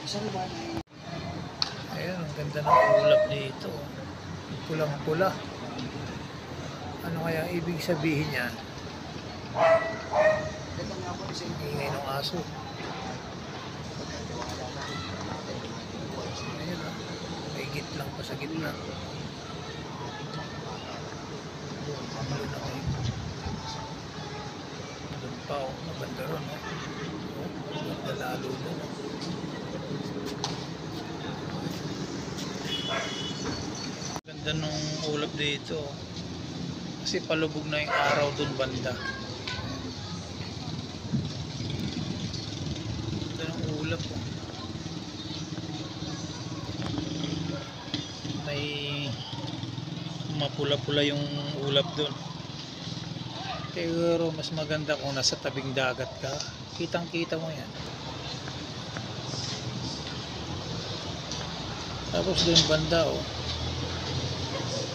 Ayan, ang ganda ng ulap dito. Pulang-pula. Ano kaya ibig sabihin yan? Ingay ng aso. Ayan, may gitlang pa sa gitna. Pamalo na kayo. Doon pa o, maganda ron. Maganda lalo doon. Ganda nung ulap dito. Kasi palubog na yung araw doon banda. Ganda ng ulap. May mapula-pula yung ulap doon. Pero mas maganda kung nasa tabing dagat ka. Kitang-kita mo yan. Tapos doon banda oh.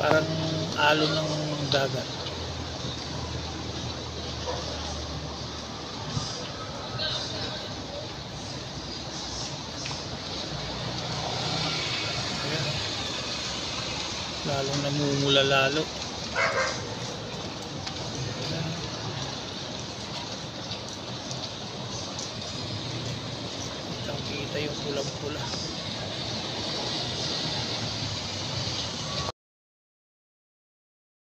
Parang alon ng dagat. Ayan. Lalong namumula lalo. Kitang-kita yung pulang-pula.